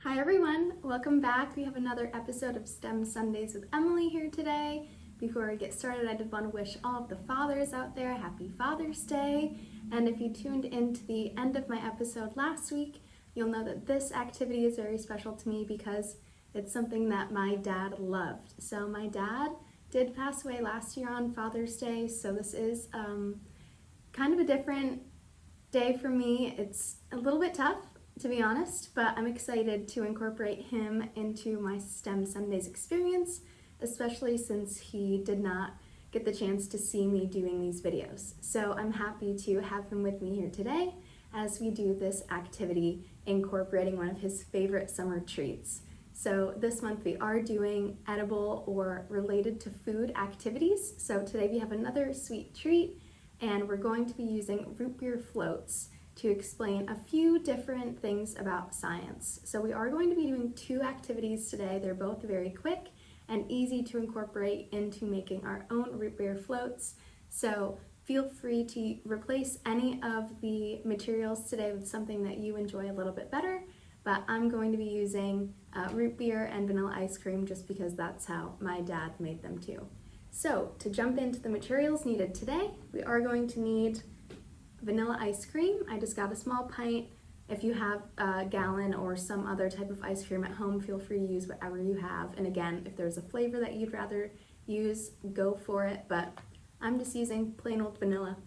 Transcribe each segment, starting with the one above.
Hi everyone, welcome back. We have another episode of STEM Sundays with Emily here today. Before we get started, I did want to wish all of the fathers out there happy Father's Day. And if you tuned in to the end of my episode last week, you'll know that this activity is very special to me because it's something that my dad loved. So my dad did pass away last year on Father's Day, so this is kind of a different day for me. It's a little bit tough, to be honest, but I'm excited to incorporate him into my STEM Sundays experience, especially since he did not get the chance to see me doing these videos. So I'm happy to have him with me here today as we do this activity incorporating one of his favorite summer treats. So this month we are doing edible or related to food activities. So today we have another sweet treat and we're going to be using root beer floats to explain a few different things about science. So we are going to be doing two activities today. They're both very quick and easy to incorporate into making our own root beer floats. So feel free to replace any of the materials today with something that you enjoy a little bit better, but I'm going to be using root beer and vanilla ice cream just because that's how my dad made them too. So to jump into the materials needed today, we are going to need vanilla ice cream. I just got a small pint. If you have a gallon or some other type of ice cream at home, feel free to use whatever you have. And again, if there's a flavor that you'd rather use, go for it. But I'm just using plain old vanilla.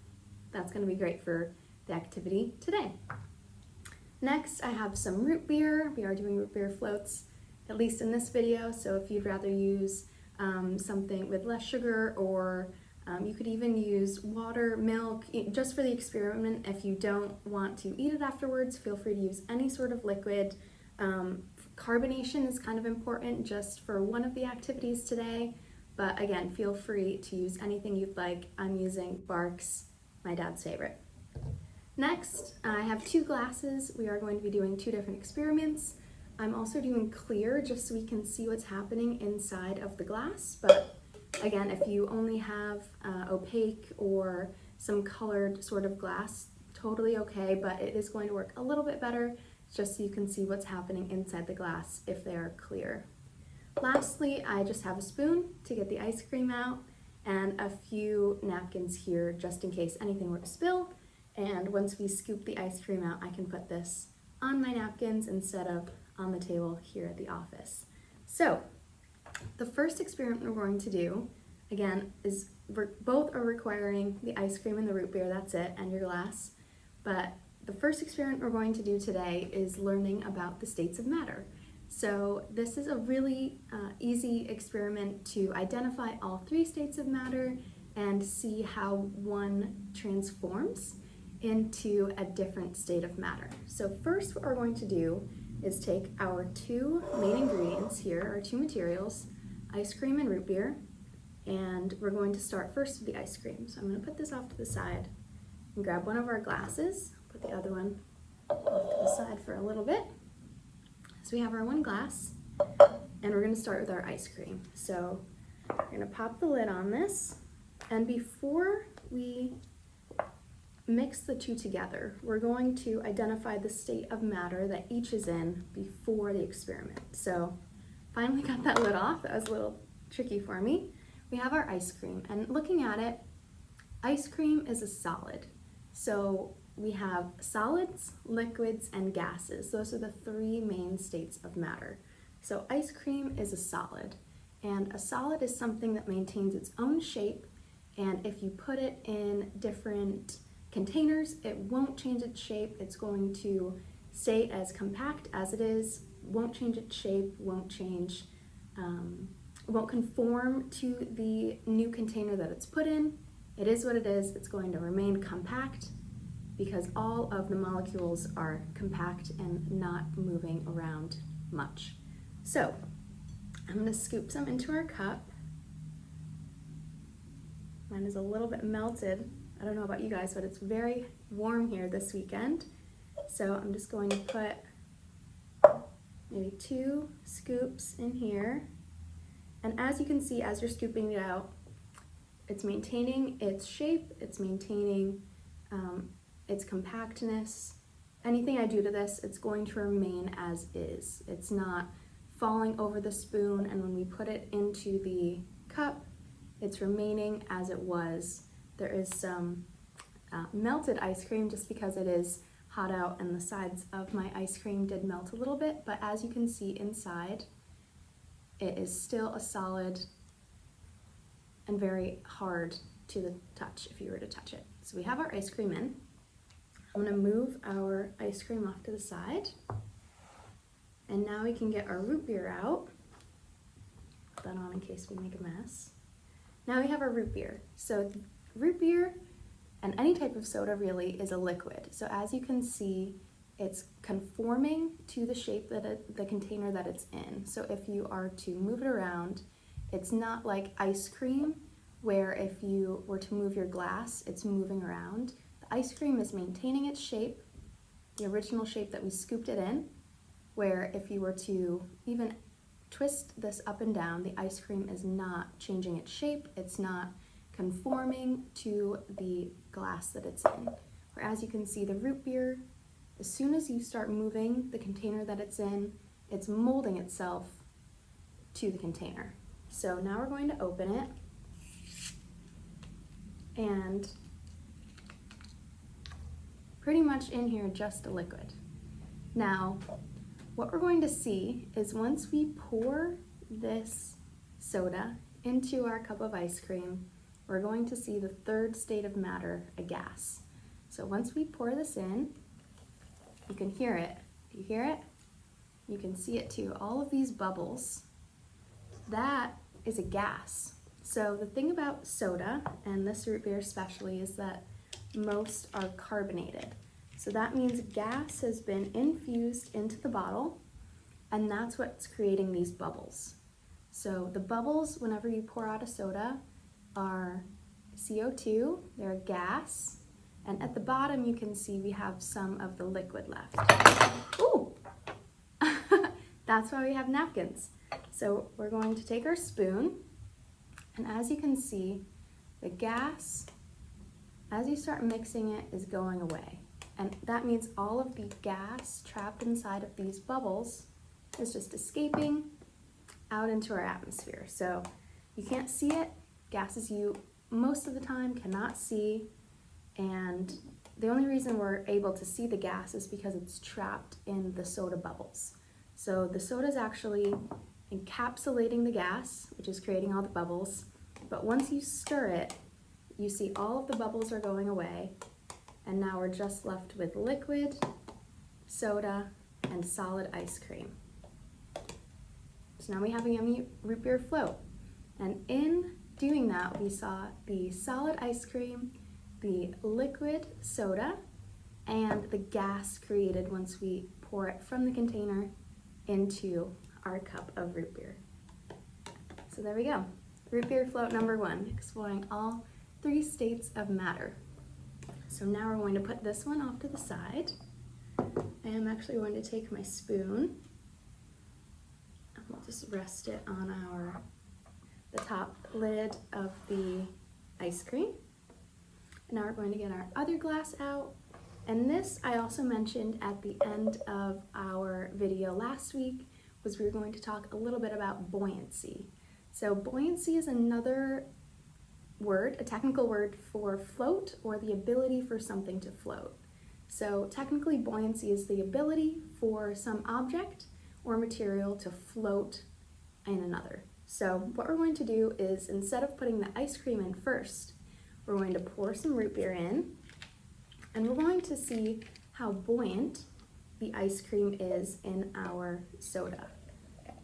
That's going to be great for the activity today. Next, I have some root beer. We are doing root beer floats, at least in this video. So if you'd rather use something with less sugar, or you could even use water, milk, just for the experiment. If you don't want to eat it afterwards, feel free to use any sort of liquid. Carbonation is kind of important just for one of the activities today, but again, feel free to use anything you'd like. I'm using Barks, my dad's favorite. Next, I have two glasses. We are going to be doing two different experiments. I'm also doing clear just so we can see what's happening inside of the glass, but again, if you only have opaque or some colored sort of glass, totally okay, but it is going to work a little bit better just so you can see what's happening inside the glass if they are clear. Lastly, I just have a spoon to get the ice cream out and a few napkins here just in case anything were to spill. And once we scoop the ice cream out, I can put this on my napkins instead of on the table here at the office. So the first experiment we're going to do, again, is both are requiring the ice cream and the root beer, that's it, and your glass. But the first experiment we're going to do today is learning about the states of matter. So this is a really easy experiment to identify all three states of matter and see how one transforms into a different state of matter. So first what we're going to do is take our two main ingredients here, our two materials, ice cream and root beer, and we're going to start first with the ice cream. So I'm going to put this off to the side and grab one of our glasses, put the other one off to the side for a little bit. So we have our one glass, and we're going to start with our ice cream. So we're going to pop the lid on this, and before we mix the two together, we're going to identify the state of matter that each is in before the experiment. So finally got that lid off. That was a little tricky for me. We have our ice cream, and looking at it, ice cream is a solid. So we have solids, liquids, and gases. Those are the three main states of matter. So ice cream is a solid, and a solid is something that maintains its own shape, and if you put it in different containers, it won't change its shape. It's going to stay as compact as it is, won't change its shape, won't conform to the new container that it's put in. It is what it is. It's going to remain compact because all of the molecules are compact and not moving around much. So I'm going to scoop some into our cup. Mine is a little bit melted. I don't know about you guys, but it's very warm here this weekend. So I'm just going to put maybe 2 scoops in here. And as you can see, as you're scooping it out, it's maintaining its shape, it's maintaining its compactness, anything I do to this, it's going to remain as is. It's not falling over the spoon, and when we put it into the cup, it's remaining as it was. There is some melted ice cream just because it is hot out and the sides of my ice cream did melt a little bit, but as you can see inside, it is still a solid and very hard to the touch if you were to touch it. So we have our ice cream in. I'm gonna move our ice cream off to the side. And now we can get our root beer out. Put that on in case we make a mess. Now we have our root beer. So root beer and any type of soda really is a liquid. So as you can see, it's conforming to the shape that the container that it's in. So if you are to move it around, it's not like ice cream where if you were to move your glass, it's moving around. The ice cream is maintaining its shape, the original shape that we scooped it in, where if you were to even twist this up and down, the ice cream is not changing its shape, it's not conforming to the glass that it's in. Whereas you can see the root beer, as soon as you start moving the container that it's in, it's molding itself to the container. So now we're going to open it, and pretty much in here just a liquid. Now, what we're going to see is once we pour this soda into our cup of ice cream, we're going to see the third state of matter, a gas. So once we pour this in, you can hear it. Do you hear it? You can see it too. All of these bubbles, that is a gas. So the thing about soda, and this root beer especially, is that most are carbonated. So that means gas has been infused into the bottle, and that's what's creating these bubbles. So the bubbles, whenever you pour out a soda, are CO2, they're gas, and at the bottom you can see we have some of the liquid left. Ooh! That's why we have napkins. So we're going to take our spoon, and as you can see, the gas, as you start mixing it, is going away. And that means all of the gas trapped inside of these bubbles is just escaping out into our atmosphere. So you can't see it. Gases you most of the time cannot see, and the only reason we're able to see the gas is because it's trapped in the soda bubbles. So the soda is actually encapsulating the gas, which is creating all the bubbles, but once you stir it, you see all of the bubbles are going away, and now we're just left with liquid, soda, and solid ice cream. So now we have a yummy root beer float, and in doing that, we saw the solid ice cream, the liquid soda, and the gas created once we pour it from the container into our cup of root beer. So there we go. Root beer float number 1, exploring all 3 states of matter. So now we're going to put this one off to the side. I am actually going to take my spoon, and we'll just rest it on the top lid of the ice cream. Now we're going to get our other glass out. And this I also mentioned at the end of our video last week, was we were going to talk a little bit about buoyancy. So buoyancy is another word, a technical word for float, or the ability for something to float. So technically buoyancy is the ability for some object or material to float in another. So what we're going to do is, instead of putting the ice cream in first, we're going to pour some root beer in, and we're going to see how buoyant the ice cream is in our soda. I'm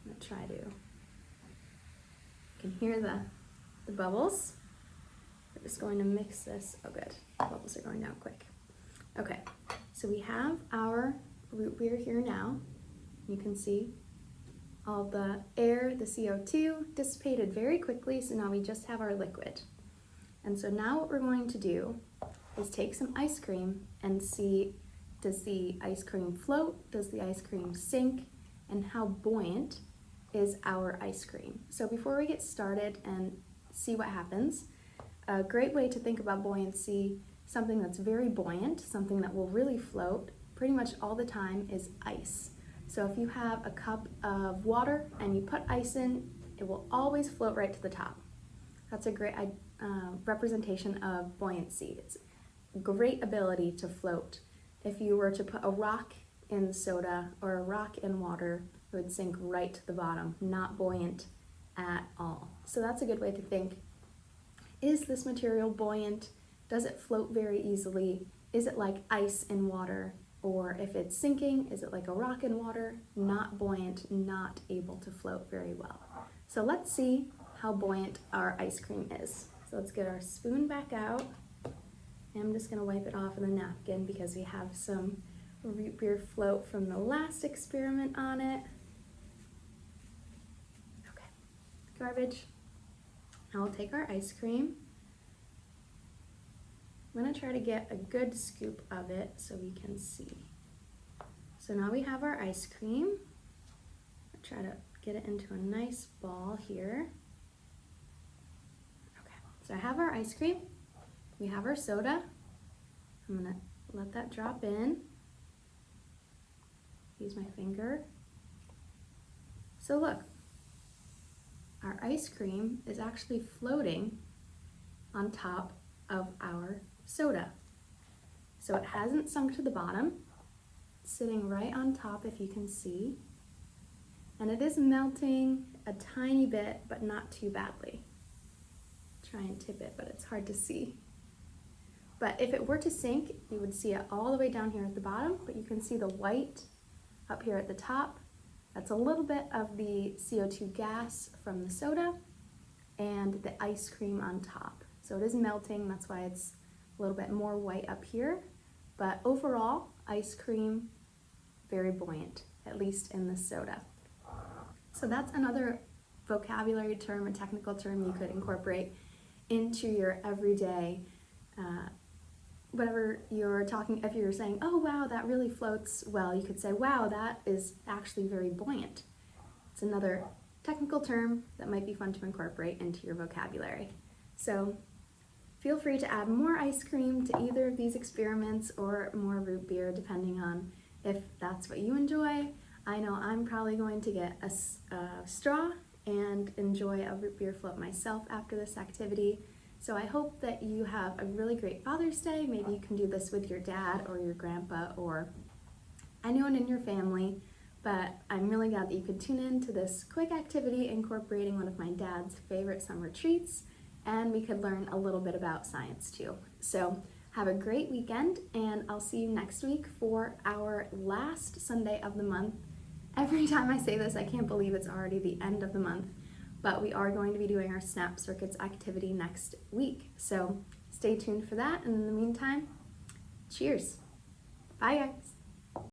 gonna try to, you can hear the bubbles. We're just going to mix this. Oh good, the bubbles are going down quick. Okay, so we have our root beer here now. You can see all the air, the CO2 dissipated very quickly, so now we just have our liquid. And so now what we're going to do is take some ice cream and see, does the ice cream float, does the ice cream sink, and how buoyant is our ice cream. So before we get started and see what happens, a great way to think about buoyancy, something that's very buoyant, something that will really float pretty much all the time, is ice. So if you have a cup of water and you put ice in, it will always float right to the top. That's a great representation of buoyancy. It's a great ability to float. If you were to put a rock in soda or a rock in water, it would sink right to the bottom, not buoyant at all. So that's a good way to think. Is this material buoyant? Does it float very easily? Is it like ice in water? Or if it's sinking, is it like a rock in water? Not buoyant, not able to float very well. So let's see how buoyant our ice cream is. So let's get our spoon back out. And I'm just gonna wipe it off with a napkin because we have some root beer float from the last experiment on it. Okay, garbage. Now we'll take our ice cream. I'm gonna try to get a good scoop of it so we can see. So now we have our ice cream. I'll try to get it into a nice ball here. Okay, so I have our ice cream. We have our soda. I'm gonna let that drop in. Use my finger. So look, our ice cream is actually floating on top of our soda. So it hasn't sunk to the bottom. It's sitting right on top, if you can see. And it is melting a tiny bit, but not too badly. Try and tip it, but it's hard to see. But if it were to sink, you would see it all the way down here at the bottom, but you can see the white up here at the top. That's a little bit of the CO2 gas from the soda and the ice cream on top. So it is melting, that's why it's a little bit more white up here. But overall, ice cream, very buoyant, at least in the soda. So that's another vocabulary term, a technical term you could incorporate into your everyday, whatever you're talking, if you're saying, oh wow, that really floats well, you could say, wow, that is actually very buoyant. It's another technical term that might be fun to incorporate into your vocabulary. So feel free to add more ice cream to either of these experiments or more root beer, depending on if that's what you enjoy. I know I'm probably going to get a straw and enjoy a root beer float myself after this activity. So I hope that you have a really great Father's Day. Maybe you can do this with your dad or your grandpa or anyone in your family. But I'm really glad that you could tune in to this quick activity incorporating one of my dad's favorite summer treats, and we could learn a little bit about science too. So have a great weekend, and I'll see you next week for our last Sunday of the month. Every time I say this, I can't believe it's already the end of the month, but we are going to be doing our Snap Circuits activity next week. So stay tuned for that, and in the meantime, cheers. Bye guys.